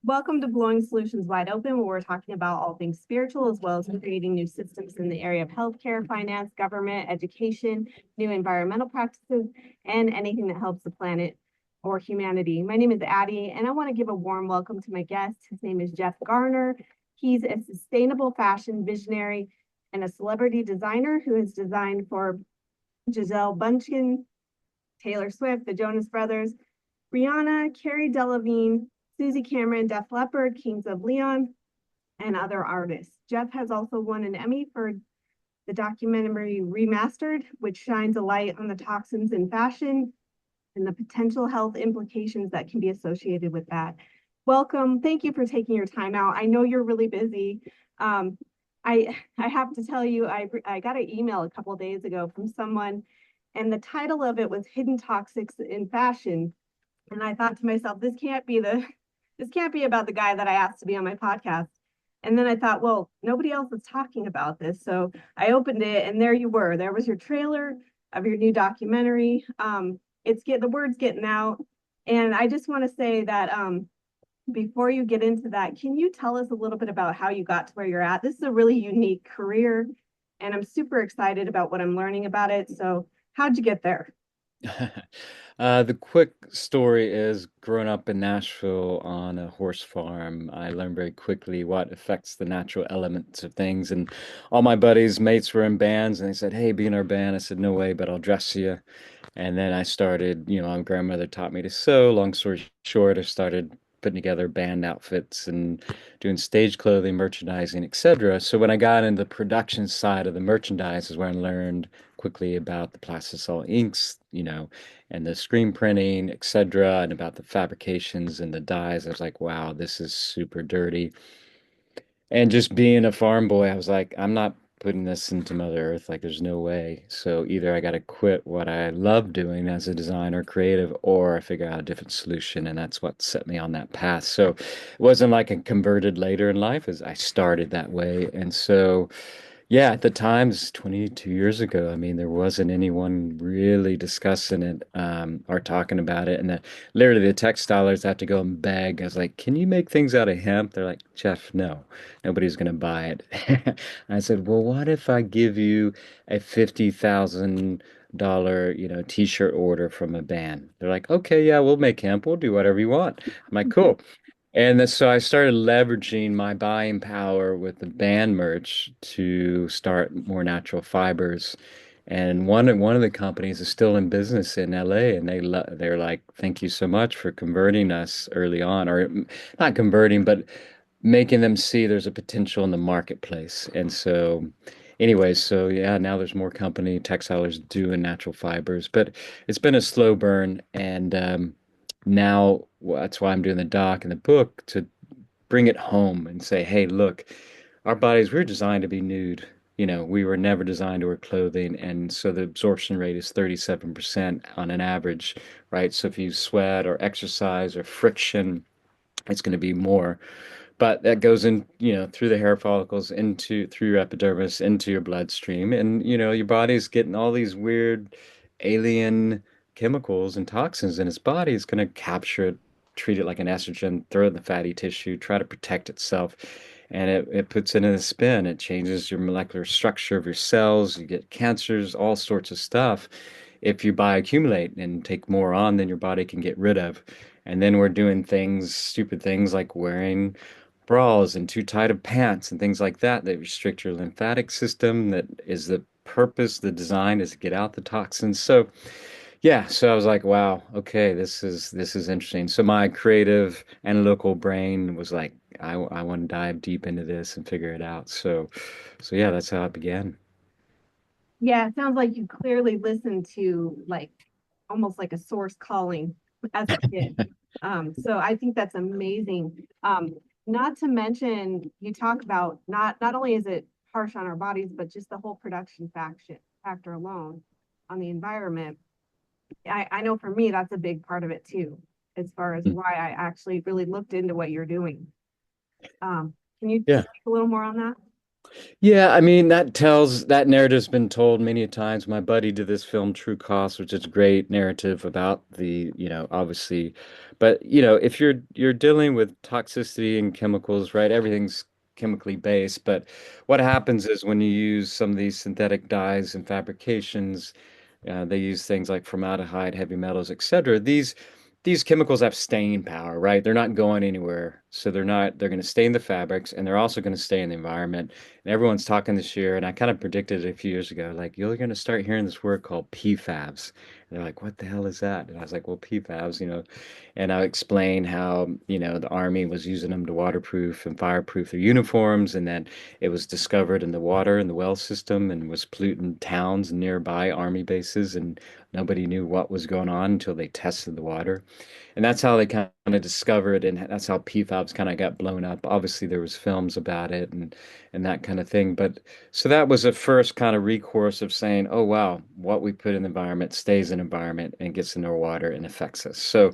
Welcome to Blowing Solutions Wide Open, where we're talking about all things spiritual, as well as creating new systems in the area of healthcare, finance, government, education, new environmental practices, and anything that helps the planet or humanity. My name is Addie, and I want to give a warm welcome to my guest. His name is Jeff Garner. He's a sustainable fashion visionary and a celebrity designer who has designed for Giselle Bundchen, Taylor Swift, the Jonas Brothers, Rihanna, Carrie Delevingne, Susie Cameron, Def Leppard, Kings of Leon, and other artists. Jeff has also won an Emmy for the documentary Remastered, which shines a light on the toxins in fashion and the potential health implications that can be associated with that. Welcome. Thank you for taking your time out. I know you're really busy. Um, I have to tell you, I got an email a couple of days ago from someone, and the title of it was Hidden Toxics in Fashion. And I thought to myself, this can't be about the guy that I asked to be on my podcast. And then I thought, well, nobody else is talking about this. So I opened it and there you were. There was your trailer of your new documentary. The word's getting out. And I just want to say that before you get into that, can you tell us a little bit about how you got to where you're at? This is a really unique career, and I'm super excited about what I'm learning about it. So how'd you get there? The quick story is growing up in Nashville on a horse farm, I learned very quickly what affects the natural elements of things. And all my buddies, mates were in bands, and they said, "Hey, be in our band." I said, "No way, but I'll dress you." And then I started, my grandmother taught me to sew. Long story short, I started putting together band outfits and doing stage clothing, merchandising, etc. So when I got into the production side of the merchandise is where I learned quickly about the plastisol inks, and the screen printing, etc., and about the fabrications and the dyes. I was like, wow, this is super dirty. And just being a farm boy, I was like, I'm not putting this into Mother Earth. Like, there's no way. So either I got to quit what I love doing as a designer, creative, or I figure out a different solution. And that's what set me on that path. So it wasn't like I converted later in life, as I started that way. And so yeah, at the time, this is 22 years ago. I mean, there wasn't anyone really discussing it or talking about it. And literally, the textilers have to go and beg. I was like, "Can you make things out of hemp?" They're like, "Jeff, no, nobody's going to buy it." I said, "Well, what if I give you a $50,000, t-shirt order from a band?" They're like, "Okay, yeah, we'll make hemp. We'll do whatever you want." I'm like, "Cool." So I started leveraging my buying power with the band merch to start more natural fibers. And one of the companies is still in business in LA, and they're like, "Thank you so much for converting us early on, or not converting, but making them see there's a potential in the marketplace." And so, anyways, so yeah, now there's more company textiles doing natural fibers, but it's been a slow burn, and now that's why I'm doing the doc and the book to bring it home and say, "Hey, look, our bodies we're designed to be nude. We were never designed to wear clothing, and so the absorption rate is 37% on an average, right? So if you sweat or exercise or friction, it's going to be more. But that goes in, through the hair follicles, through your epidermis, into your bloodstream, and your body's getting all these weird alien chemicals and toxins in its body. It's going to capture it, treat it like an estrogen, throw it in the fatty tissue, try to protect itself, and it puts it in a spin. It changes your molecular structure of your cells. You get cancers, all sorts of stuff if you bioaccumulate and take more on than your body can get rid of. And then we're doing things, stupid things like wearing bras and too tight of pants and things like that that restrict your lymphatic system. That is the purpose, the design is to get out the toxins. So yeah, so I was like, wow, okay, this is interesting. So my creative analytical brain was like, I want to dive deep into this and figure it out. So yeah, that's how it began. Yeah, it sounds like you clearly listened to like almost like a source calling as a kid. So I think that's amazing. Not to mention, you talk about not only is it harsh on our bodies, but just the whole production factor alone on the environment. I know for me that's a big part of it too, as far as why I actually really looked into what you're doing. Can you Yeah. speak a little more on that? Yeah, I mean that narrative's been told many times. My buddy did this film True Cost, which is a great narrative about the, obviously, but if you're dealing with toxicity and chemicals, right? Everything's chemically based, but what happens is when you use some of these synthetic dyes and fabrications, they use things like formaldehyde, heavy metals, etc. These chemicals have staying power, right? They're not going anywhere. So they're going to stay in the fabrics and they're also going to stay in the environment. And everyone's talking this year, and I kind of predicted it a few years ago, like you're going to start hearing this word called PFABs. And they're like, what the hell is that? And I was like, well, PFABs, and I explained how, the Army was using them to waterproof and fireproof their uniforms, and then it was discovered in the water in the well system and was polluting towns and nearby Army bases, and nobody knew what was going on until they tested the water. And that's how they kind of discovered, and that's how PFABs kind of got blown up. Obviously, there was films about it and that kind of thing. But so that was a first kind of recourse of saying, oh wow, what we put in the environment stays in the environment and gets into our water and affects us. So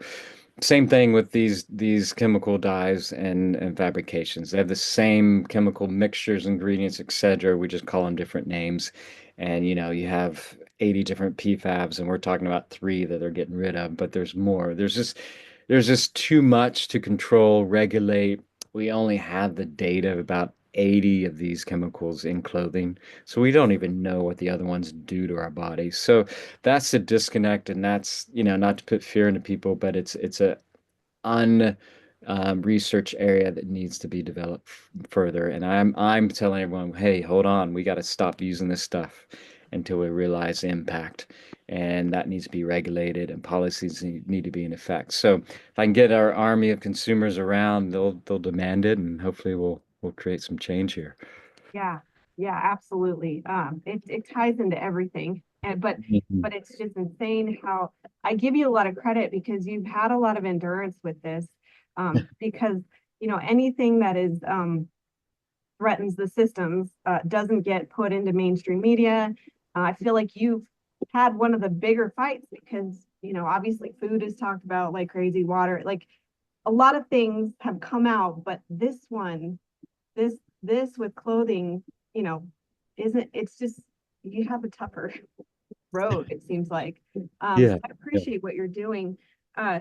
same thing with these chemical dyes and fabrications. They have the same chemical mixtures, ingredients, etc. We just call them different names. And you have 80 different PFABs, and we're talking about three that they're getting rid of, but there's more. There's just too much to control, regulate. We only have the data of about 80 of these chemicals in clothing, so we don't even know what the other ones do to our bodies. So that's the disconnect, and that's, not to put fear into people, but it's a un research area that needs to be developed further. And I'm telling everyone, hey, hold on, we got to stop using this stuff until we realize the impact. And that needs to be regulated, and policies need to be in effect. So if I can get our army of consumers around, they'll demand it, and hopefully we'll create some change here. Yeah, yeah, absolutely. It ties into everything. And Mhm. but it's just insane how I give you a lot of credit because you've had a lot of endurance with this. Because anything that is threatens the systems doesn't get put into mainstream media. I feel like you've had one of the bigger fights because obviously food is talked about like crazy, water, like a lot of things have come out, but this this with clothing, you know, isn't it's just you have a tougher road, it seems like. So Yeah. I appreciate what you're doing. Uh,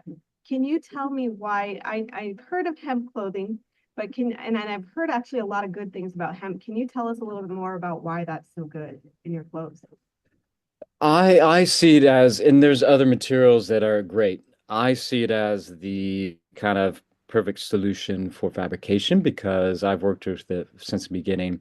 can you tell me why I've heard of hemp clothing, but and I've heard actually a lot of good things about hemp. Can you tell us a little bit more about why that's so good in your clothes? I see it as, and there's other materials that are great. I see it as the kind of perfect solution for fabrication because I've worked with it since the beginning.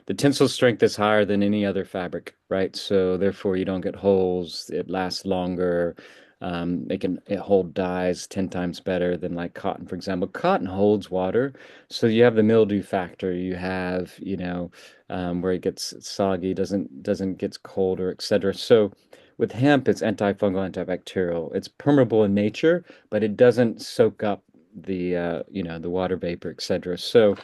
The tensile strength is higher than any other fabric, right? So therefore you don't get holes. It lasts longer. It hold dyes 10 times better than like cotton, for example. Cotton holds water, so you have the mildew factor. You have, where it gets soggy, doesn't gets colder, etc. So with hemp, it's antifungal, antibacterial. It's permeable in nature, but it doesn't soak up the water vapor, etc. So,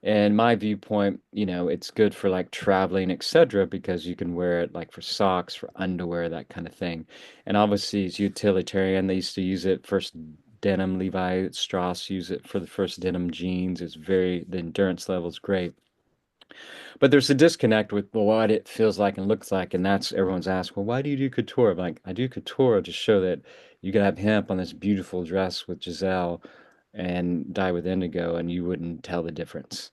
in my viewpoint, it's good for like traveling, etc., because you can wear it like for socks, for underwear, that kind of thing. And obviously, it's utilitarian. They used to use it first denim, Levi Strauss use it for the first denim jeans. The endurance level is great. But there's a disconnect with what it feels like and looks like, and that's everyone's asked, well, why do you do couture? I'm like, I do couture to show that you could have hemp on this beautiful dress with Giselle and dye with indigo, and you wouldn't tell the difference,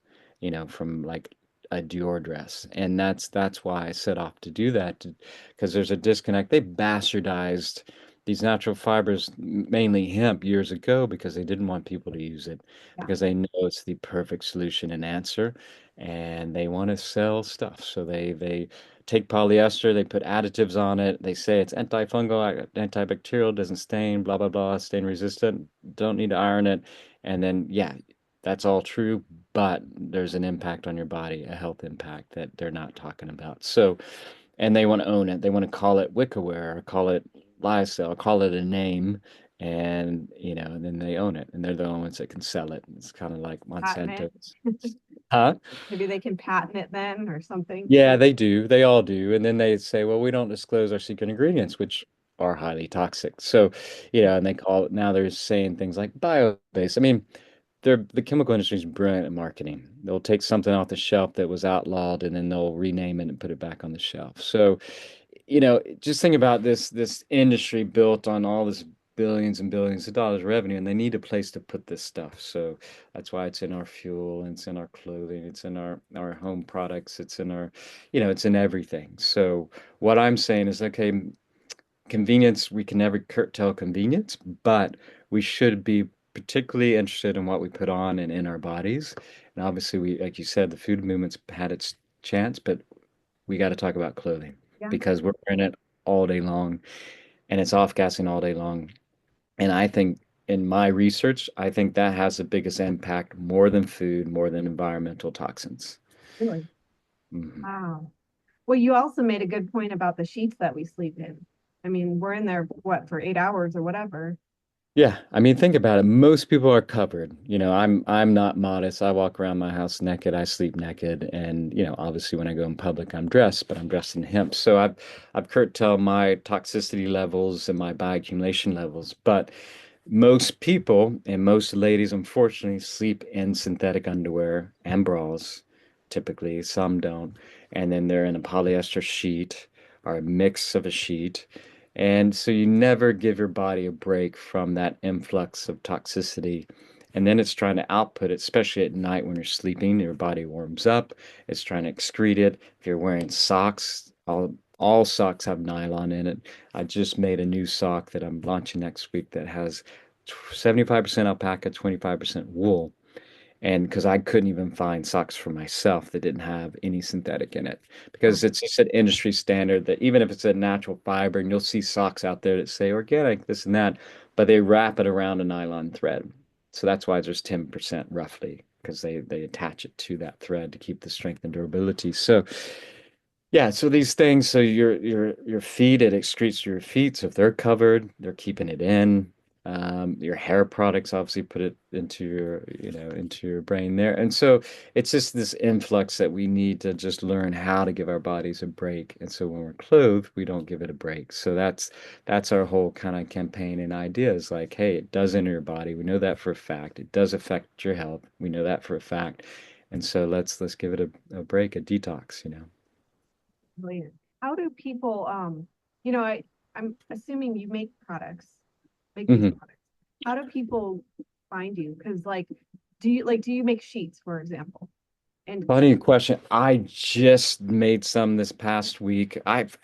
from like a Dior dress. And that's why I set off to do that, because there's a disconnect. They bastardized these natural fibers, mainly hemp, years ago because they didn't want people to use it Yeah, because they know it's the perfect solution and answer, and they want to sell stuff. So they take polyester, they put additives on it. They say it's antifungal, antibacterial, doesn't stain, blah blah blah, stain resistant, don't need to iron it. And then yeah, that's all true, but there's an impact on your body, a health impact that they're not talking about. So, and they want to own it. They want to call it Wickerware, or call it Lyocell, call it a name, and and then they own it, and they're the only ones that can sell it. It's kind of like patent Monsanto. it. Huh? Maybe they can patent it then or something. Yeah, they do. They all do. And then they say, well, we don't disclose our secret ingredients, which are highly toxic. So, and they call it now they're saying things like bio-based. I mean, the chemical industry is brilliant at marketing. They'll take something off the shelf that was outlawed and then they'll rename it and put it back on the shelf. So, just think about this industry built on all this billions and billions of dollars revenue, and they need a place to put this stuff. So that's why it's in our fuel, and it's in our clothing, it's in our home products, it's in it's in everything. So what I'm saying is, okay, convenience, we can never curtail convenience, but we should be particularly interested in what we put on and in our bodies. And obviously, like you said, the food movement's had its chance, but we got to talk about clothing Yeah. because we're wearing it all day long and it's off-gassing all day long. And I think in my research, I think that has the biggest impact more than food, more than environmental toxins. Really? Mhm. Wow. Well, you also made a good point about the sheets that we sleep in. I mean, we're in there, what, for 8 hours or whatever. Yeah, I mean, think about it. Most people are covered. I'm not modest. I walk around my house naked. I sleep naked, and obviously when I go in public, I'm dressed, but I'm dressed in hemp. So I've curtailed my toxicity levels and my bioaccumulation levels. But most people and most ladies, unfortunately, sleep in synthetic underwear and bras. Typically, some don't, and then they're in a polyester sheet or a mix of a sheet. And so you never give your body a break from that influx of toxicity. And then it's trying to output it, especially at night when you're sleeping, your body warms up. It's trying to excrete it. If you're wearing socks, all socks have nylon in it. I just made a new sock that I'm launching next week that has 75% alpaca, 25% wool. And because I couldn't even find socks for myself that didn't have any synthetic in it, Oh, because it's just an industry standard that even if it's a natural fiber, and you'll see socks out there that say organic, this and that, but they wrap it around a nylon thread. So that's why there's 10% roughly, because they attach it to that thread to keep the strength and durability. So yeah, so these things, so your feet, it excretes your feet. So if they're covered, they're keeping it in. Your hair products obviously put it into into your brain there. And so it's just this influx that we need to just learn how to give our bodies a break. And so when we're clothed, we don't give it a break. So that's our whole kind of campaign and idea is like, hey, it does enter your body. We know that for a fact. It does affect your health. We know that for a fact. And so let's give it a break, a detox. brilliant. How do people, I'm assuming you make these Mhm. products. How do people find you? Because do you make sheets, for example? And Funny question. I just made some this past week. I've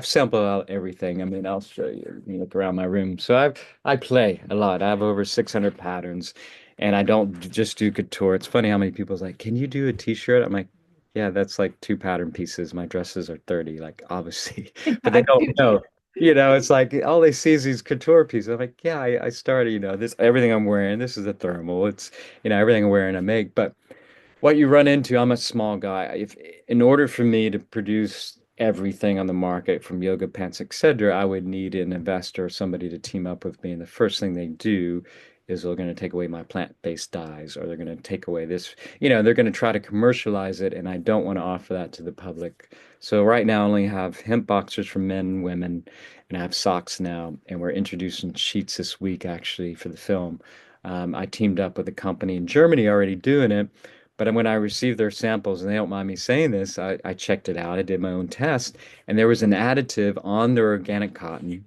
sampled out everything. I mean, I'll show you. You look around my room. So I play a lot. I have over 600 patterns, and I don't just do couture. It's funny how many people's like, "Can you do a t-shirt?" I'm like, "Yeah, that's like two pattern pieces. My dresses are 30, like obviously." But they I don't do too. know. It's like all they see is these couture pieces. I'm like, "Yeah, I started, this everything I'm wearing. This is a thermal. It's, everything I'm wearing I make." But what you run into, I'm a small guy. If in order for me to produce everything on the market from yoga pants, etc., I would need an investor or somebody to team up with me. And the first thing they do is they're going to take away my plant-based dyes, or they're going to take away this, they're going to try to commercialize it, and I don't want to offer that to the public. So right now I only have hemp boxers for men and women, and I have socks now, and we're introducing sheets this week actually for the film. I teamed up with a company in Germany already doing it. But when I received their samples, and they don't mind me saying this, I checked it out. I did my own test, and there was an additive on their organic cotton,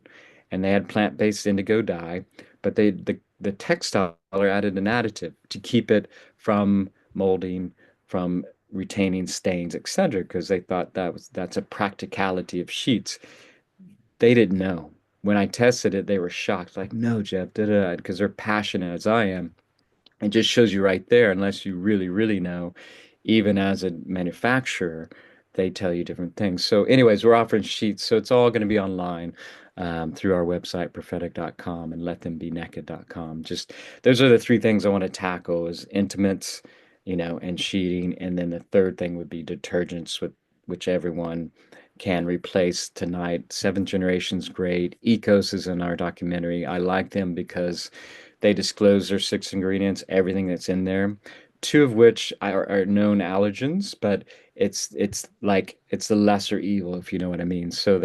and they had plant-based indigo dye, but the textiler added an additive to keep it from molding, from retaining stains, etc., because they thought that's a practicality of sheets. They didn't know. When I tested it, they were shocked, like, no, Jeff, da da, because they're passionate as I am. It just shows you right there, unless you really, really know, even as a manufacturer, they tell you different things. So, anyways, we're offering sheets. So it's all going to be online through our website, prophetic.com and letthembenaked.com. Just those are the three things I want to tackle is intimates, and sheeting. And then the third thing would be detergents with which everyone can replace tonight. Seventh Generation's great. Ecos is in our documentary. I like them because they disclose their six ingredients, everything that's in there, two of which are known allergens, but it's like it's the lesser evil, if you know what I mean. So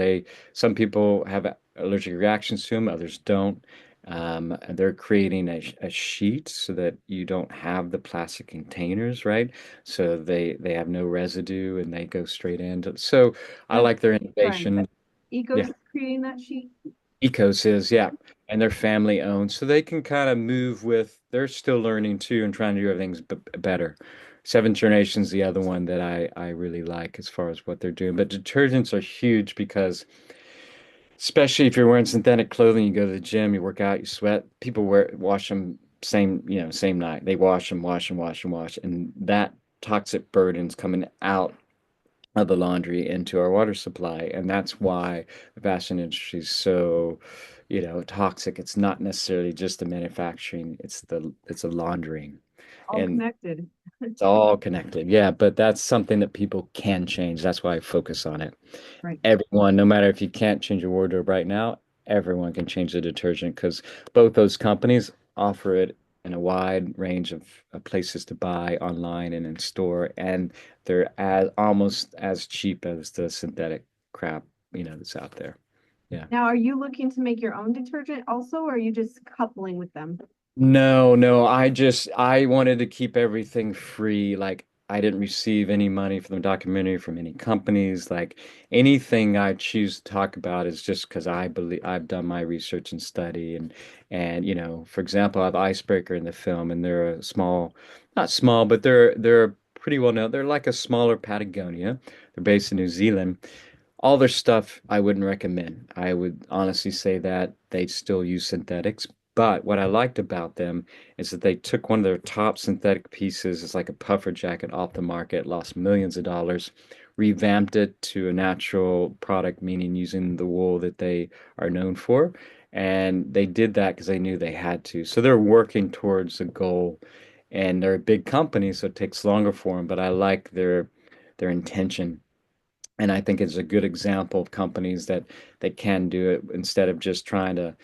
some people have allergic reactions to them, others don't. They're creating a sheet so that you don't have the plastic containers, right? So they have no residue and they go straight into. So I That's like their sorry. innovation. Yeah, Ecos creating that sheet. Ecos is, yeah, and they're family owned, so they can kind of move with. They're still learning too and trying to do everything better. Seventh Generation's the other one that I really like as far as what they're doing. But detergents are huge because especially if you're wearing synthetic clothing, you go to the gym, you work out, you sweat. People wash them same night. They wash them, wash and wash and wash, and that toxic burden's coming out of the laundry into our water supply, and that's why the fashion industry is so, toxic. It's not necessarily just the manufacturing; it's the laundering, All and connected. it's all connected. Yeah, but that's something that people can change. That's why I focus on it. Right. Everyone, no matter if you can't change your wardrobe right now, everyone can change the detergent because both those companies offer it in a wide range of places to buy online and in store, and they're almost as cheap as the synthetic crap, that's out there. Yeah. Now, are you looking to make your own detergent also, or are you just coupling with them? No, no, I wanted to keep everything free. Like I didn't receive any money from the documentary from any companies. Like anything I choose to talk about is just because I believe I've done my research and study and for example, I have Icebreaker in the film and they're a small, not small, but they're pretty well known. They're like a smaller Patagonia. They're based in New Zealand. All their stuff I wouldn't recommend. I would honestly say that they still use synthetics. But what I liked about them is that they took one of their top synthetic pieces, it's like a puffer jacket off the market, lost millions of dollars, revamped it to a natural product, meaning using the wool that they are known for. And they did that because they knew they had to. So they're working towards a goal. And they're a big company, so it takes longer for them. But I like their intention and I think it's a good example of companies that can do it instead of just trying to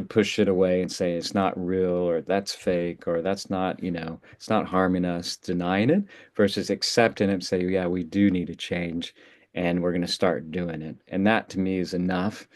push it away and say it's not real or that's fake or that's not, it's not harming us, denying it versus accepting it and say, yeah, we do need to change and we're going to start doing it. And that to me is enough.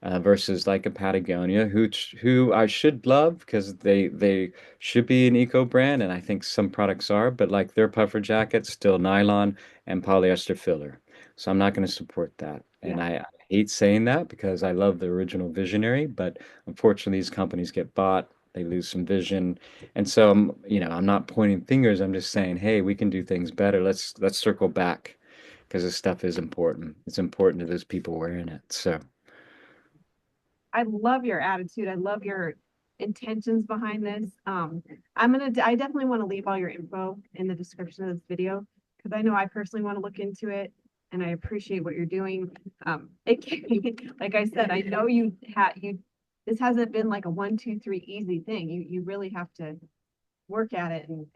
Versus like a Patagonia, who I should love because they should be an eco brand, and I think some products are, but like their puffer jackets, still nylon and polyester filler. So I'm not going to support that. And Yeah. I hate saying that because I love the original visionary, but unfortunately these companies get bought, they lose some vision. And so I'm not pointing fingers, I'm just saying, hey, we can do things better. Let's circle back because this stuff is important. It's important to those people wearing it. So I love your attitude. I love your intentions behind this. I definitely want to leave all your info in the description of this video because I know I personally want to look into it and I appreciate what you're doing. It can, like I said, I know this hasn't been like a one, two, three easy thing. You really have to work at it and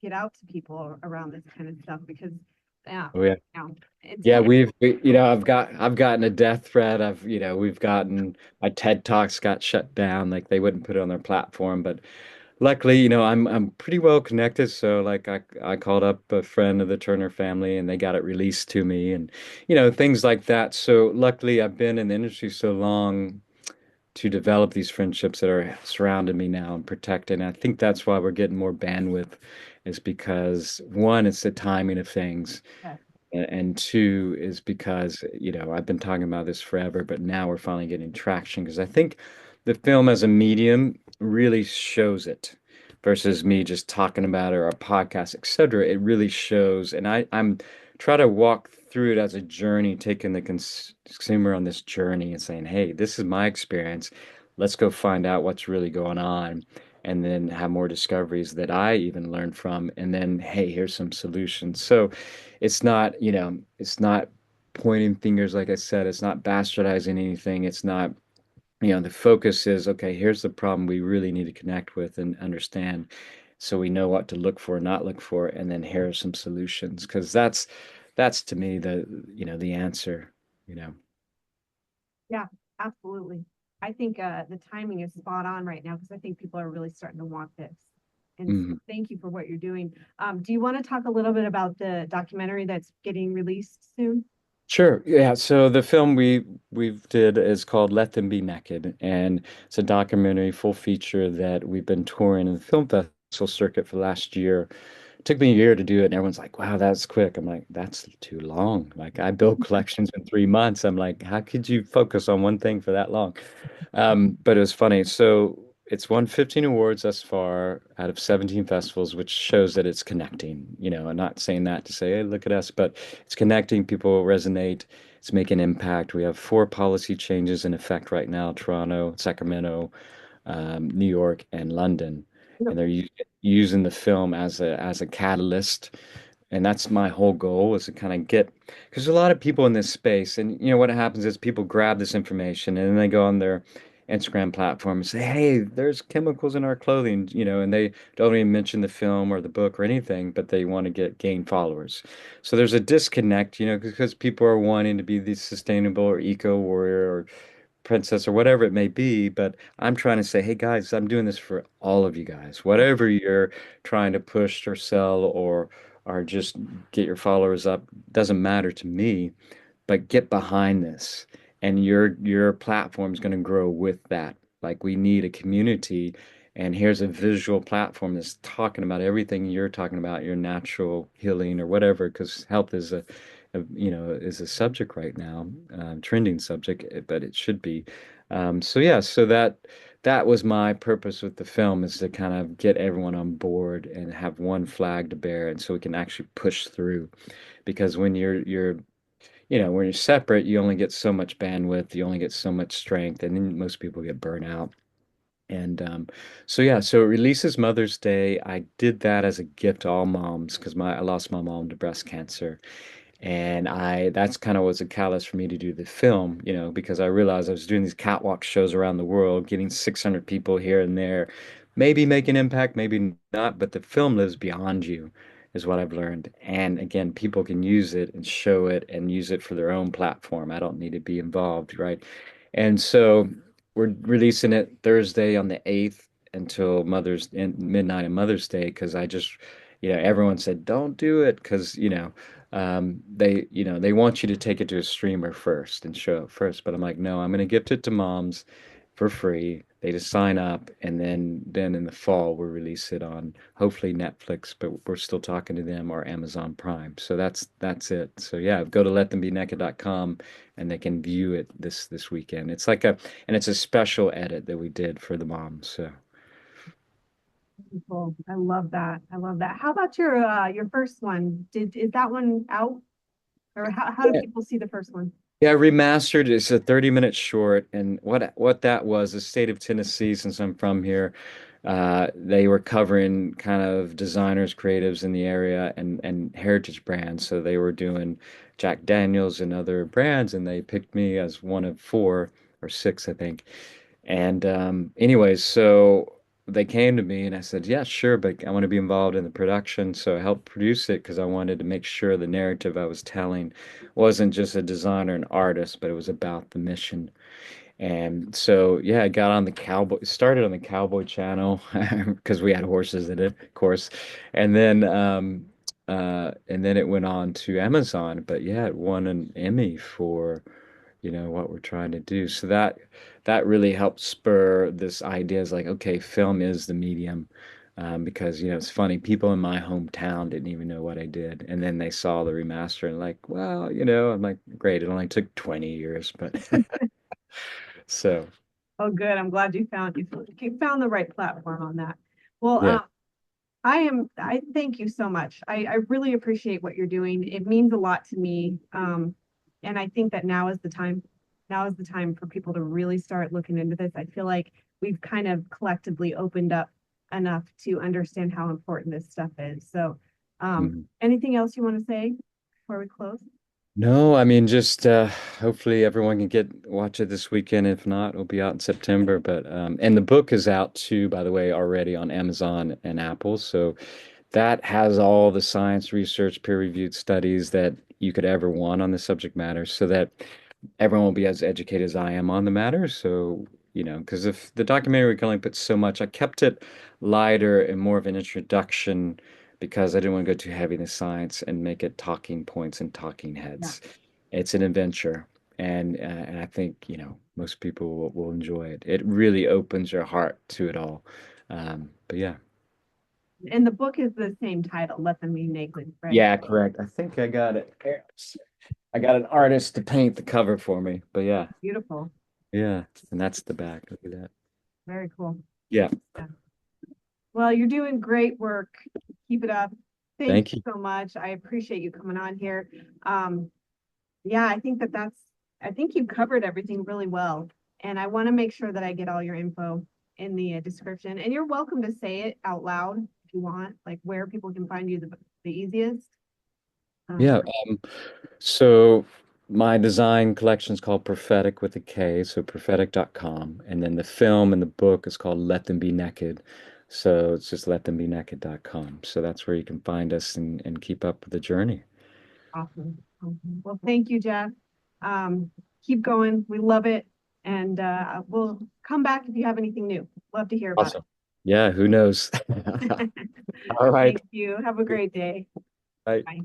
get out to people around this kind of stuff because yeah, oh, yeah. you know, it's Yeah, I've gotten a death threat. We've gotten my TED Talks got shut down. Like they wouldn't put it on their platform. But luckily, I'm pretty well connected. So like I called up a friend of the Turner family and they got it released to me and things like that. So luckily I've been in the industry so long to develop these friendships that are surrounding me now and protected. And I think that's why we're getting more bandwidth is because one, it's the timing of things. yeah, And two is because, I've been talking about this forever, but now we're finally getting traction because I think the film as a medium really shows it versus me just talking about it or a podcast, etc. It really shows, and I'm try to walk through it as a journey, taking the consumer on this journey and saying, "Hey, this is my experience. Let's go find out what's really going on." And then have more discoveries that I even learned from, and then, hey, here's some solutions. So it's not pointing fingers, like I said, it's not bastardizing anything. It's not, the focus is, okay, here's the problem we really need to connect with and understand so we know what to look for, not look for, and then here are some solutions. Because that's to me the answer, you know. yeah, absolutely. I think the timing is spot on right now because I think people are really starting to want this. And so Mhm. thank you for what you're doing. Do you want to talk a little bit about the documentary that's getting released soon? Sure. Yeah. So the film we did is called Let Them Be Naked, and it's a documentary full feature that we've been touring in the film festival circuit for the last year. It took me a year to do it, and everyone's like, "Wow, that's quick." I'm like, "That's too long." Like I built collections in 3 months. I'm like, "How could you focus on one thing for that long?" But it was funny. So it's won 15 awards thus far out of 17 festivals, which shows that it's connecting. I'm not saying that to say, hey, look at us, but it's connecting. People resonate. It's making impact. We have four policy changes in effect right now: Toronto, Sacramento, New York, and London. And they're using the film as a catalyst, and that's my whole goal is to kind of get, because a lot of people in this space, and what happens is people grab this information and then they go on their Instagram platform and say, hey, there's chemicals in our clothing, and they don't even mention the film or the book or anything, but they want to gain followers. So there's a disconnect, because people are wanting to be the sustainable or eco warrior or princess or whatever it may be, but I'm trying to say, hey guys, I'm doing this for all of you guys. Whatever you're trying to push or sell or just get your followers up, doesn't matter to me, but get behind this. And your platform is going to grow with that. Like we need a community, and here's a visual platform that's talking about everything you're talking about, your natural healing or whatever, because health is a subject right now, trending subject, but it should be. So yeah, so that was my purpose with the film is to kind of get everyone on board and have one flag to bear, and so we can actually push through. Because when you're separate, you only get so much bandwidth, you only get so much strength, and then most people get burnt out. And so yeah, so it releases Mother's Day. I did that as a gift to all moms because I lost my mom to breast cancer. And that's kind of was a catalyst for me to do the film, because I realized I was doing these catwalk shows around the world, getting 600 people here and there, maybe make an impact, maybe not, but the film lives beyond you, is what I've learned. And again, people can use it and show it and use it for their own platform. I don't need to be involved, right? And so we're releasing it Thursday on the 8th until midnight on Mother's Day because everyone said don't do it because they want you to take it to a streamer first and show it first. But I'm like, no, I'm going to gift it to moms for free. They just sign up, and then in the fall we'll release it on hopefully Netflix, but we're still talking to them, or Amazon Prime. So that's it. So yeah, go to letthembeenaked.com and they can view it this weekend. It's a special edit that we did for the moms. So Cool. I love that. I love that. How about your first one? Is that one out? Or how do yeah, people see the first one? yeah, remastered is a 30-minute short, and what that was, the state of Tennessee, since I'm from here, they were covering kind of designers, creatives in the area, and heritage brands. So they were doing Jack Daniels and other brands, and they picked me as one of four or six, I think. And anyways, so they came to me and I said, yeah, sure, but I want to be involved in the production. So I helped produce it because I wanted to make sure the narrative I was telling wasn't just a designer and artist, but it was about the mission. And so, yeah, I got on the started on the Cowboy Channel because we had horses in it, of course. And then it went on to Amazon. But yeah, it won an Emmy for what we're trying to do. So that really helped spur this idea is like, okay, film is the medium. Because it's funny, people in my hometown didn't even know what I did, and then they saw the remaster and like, well, I'm like, great. It only took 20 years, but so Oh, good. I'm glad you found the right platform on that. Well, yeah. I thank you so much. I really appreciate what you're doing. It means a lot to me. And I think that now is the time. Now is the time for people to really start looking into this. I feel like we've kind of collectively opened up enough to understand how important this stuff is. So, Mhm. anything else you want to say before we close? No, I mean just hopefully everyone can watch it this weekend. If not, it'll be out in September. But and the book is out too, by the way, already on Amazon and Apple. So that has all the science research, peer-reviewed studies that you could ever want on the subject matter, so that everyone will be as educated as I am on the matter. So, because if the documentary can only put so much, I kept it lighter and more of an introduction because I didn't want to go too heavy in the science and make it talking points and talking Yeah. heads. It's an adventure. And I think, most people will enjoy it. It really opens your heart to it all. But yeah. And the book is the same title, Let Them Be Naked, right? Yeah, correct. I think I got it. I got an artist to paint the cover for me. But yeah, Beautiful. yeah. And that's the back. Look at that. Very cool. Yeah. Yeah. Well, you're doing great work. Keep it up. Thank Thank you you. so much. I appreciate you coming on here. Um, yeah, I think I think you covered everything really well. And I want to make sure that I get all your info in the description. And you're welcome to say it out loud if you want, like where people can find you the easiest. Yeah. Um, So my design collection is called Prophetic with a K, so prophetic.com. And then the film and the book is called Let Them Be Naked. So it's just letthembinaked.com. So that's where you can find us and keep up with the journey. awesome. Well, thank you, Jeff. Keep going. We love it. And we'll come back if you have anything new. Love to hear about Awesome. Yeah, who knows? it. All right. Thank you. Have a great day. Bye. Bye.